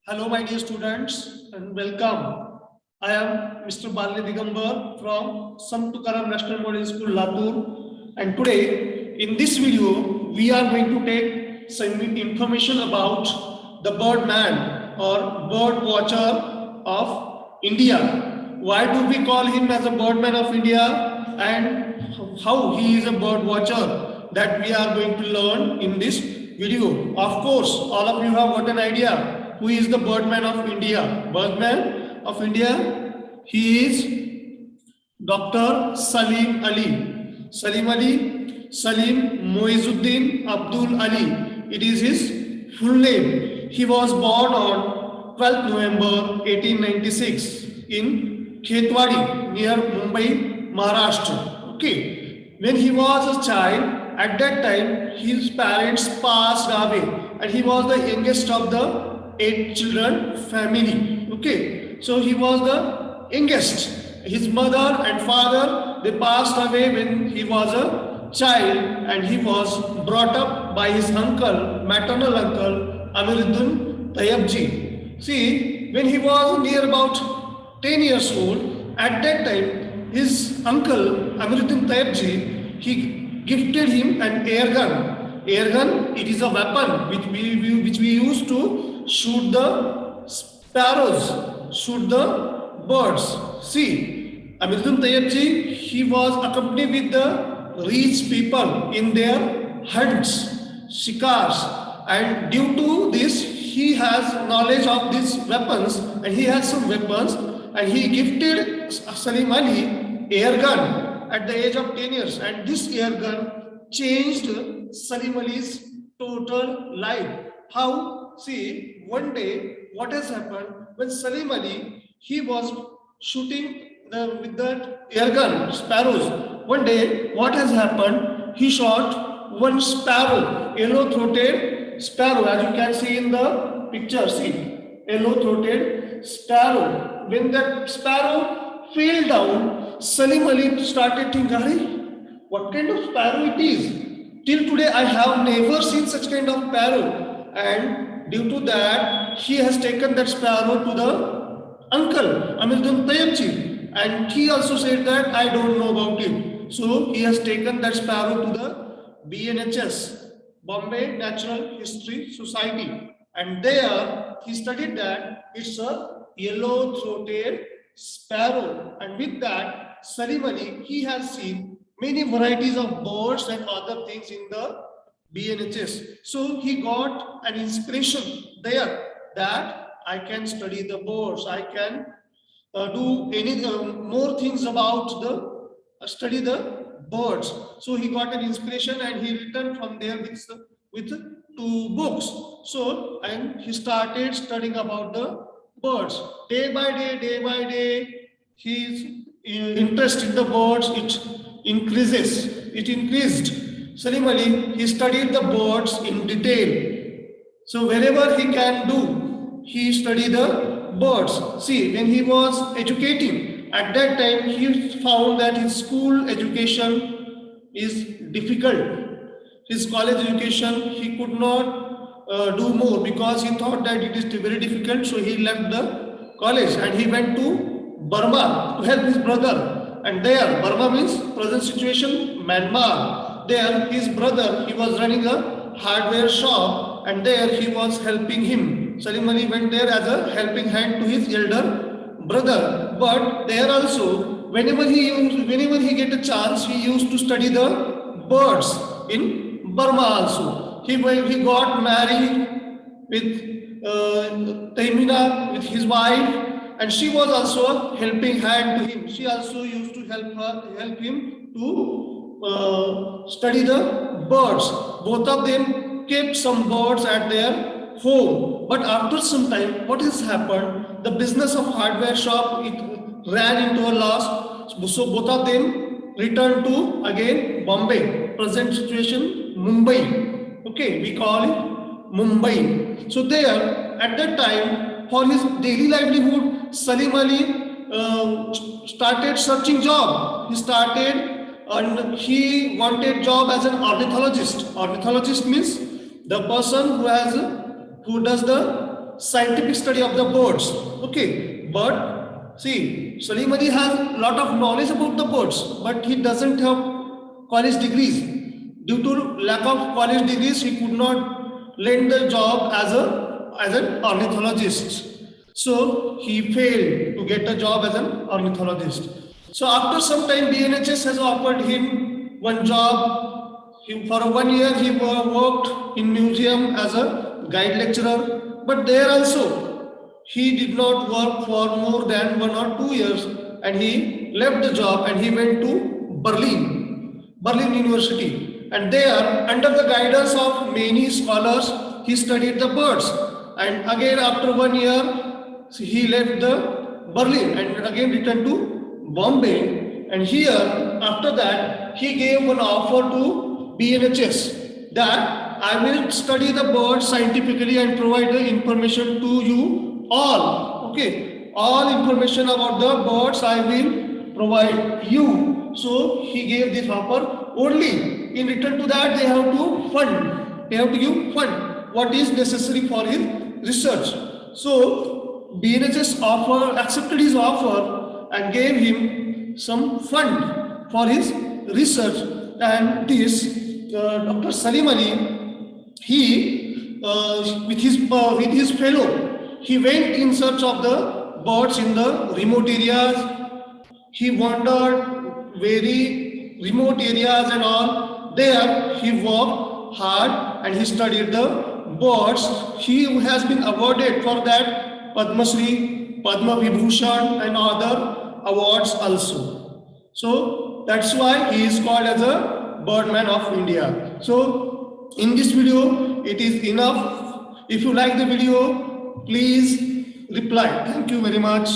Hello, my dear students, and welcome. I am Mr. Balne from Sant Tukaram National Model School, Latur. And today, in this video, we are going to take some information about the birdman or bird watcher of India. Why do we call him as a birdman of India, and how he is a bird watcher? That we are going to learn in this video. Of course, all of you have got an idea who is the birdman of India. Birdman of India, he is Dr. Salim Ali. Salim Moizuddin Abdul Ali. It is his full name. He was born on 12th November 1896 in Khetwadi near Mumbai, Maharashtra. Okay. When he was a child, at that time his parents passed away and he was the youngest of the 8 children family. Okay, so he was the youngest. His mother and father, they passed away when he was a child, and he was brought up by his uncle, maternal uncle Amiruddin Tayyabji. See, when he was near about 10 years old, at that time his uncle Amiruddin Tayyabji, he gifted him an air gun. Air gun, it is a weapon which we use to shoot the sparrows, shoot the birds. See, Amiruddin Tayyabji, he was accompanied with the rich people in their hunts, shikars, and due to this, he has knowledge of these weapons, and he has some weapons, and he gifted Salim Ali air gun at the age of 10 years, and this air gun changed Salim Ali's total life. How? See, one day, what has happened when Salim Ali, he was shooting with that air gun, sparrows. One day, what has happened? He shot one sparrow, yellow-throated sparrow, as you can see in the picture. See, yellow-throated sparrow. When that sparrow fell down, Salim Ali started thinking, what kind of sparrow it is? Till today, I have never seen such kind of sparrow. And due to that, he has taken that sparrow to the uncle, Amiruddin Tayyabji, and he also said that I don't know about it. So he has taken that sparrow to the BNHS, Bombay Natural History Society, and there he studied that it's a yellow-throated sparrow, and with that, Salim Ali, he has seen many varieties of birds and other things in the BNHS. So he got an inspiration there that I can study the birds, I can do any more things about the study the birds. So he got an inspiration and he returned from there with 2 books. So and he started studying about the birds. Day by day, his interest in the birds it increased. Salim Ali, he studied the birds in detail. So wherever he can do, he studied the birds. See, when he was educating, at that time he found that his school education is difficult. His college education, he could not do more because he thought that it is very difficult. So he left the college and he went to Burma to help his brother. And there, Burma means present situation, Myanmar. There, his brother, he was running a hardware shop, and there he was helping him. Salim Ali went there as a helping hand to his elder brother. But there also, whenever he get a chance, he used to study the birds in Burma also. He got married with Taimina, with his wife, and she was also a helping hand to him. She also used to help him to study the birds. Both of them kept some birds at their home. But after some time, what has happened? The business of hardware shop, it ran into a loss. So both of them returned to again Bombay. Present situation, Mumbai. Okay, we call it Mumbai. So there, at that time, for his daily livelihood, Salim Ali started searching job. And he wanted job as an ornithologist. Ornithologist means the person who does the scientific study of the birds. Okay, but see, Salim Ali has a lot of knowledge about the birds, but he doesn't have college degrees. Due to lack of college degrees, he could not land the job as an ornithologist. So he failed to get a job as an ornithologist. So after some time, BNHS has offered him one job. For 1 year, he worked in museum as a guide lecturer. But there also, he did not work for more than 1 or 2 years, and he left the job and he went to Berlin University. And there, under the guidance of many scholars, he studied the birds. And again, after 1 year, he left the Berlin and again returned to Bombay. And here, after that, he gave one offer to BNHS that I will study the birds scientifically and provide the information to you all. Okay, all information about the birds I will provide you. So he gave this offer. Only in return to that, they have to fund. They have to give fund what is necessary for his research. So BNHS accepted his offer and gave him some fund for his research. And this Dr. Salim Ali, he with his fellow, he went in search of the birds in the remote areas. He wandered very remote areas and all. There he worked hard and he studied the birds. He has been awarded for that Padma Shri, Padma Vibhushan and other awards also. So that's why he is called as a Birdman of India. So in this video, it is enough. If you like the video, please reply. Thank you very much.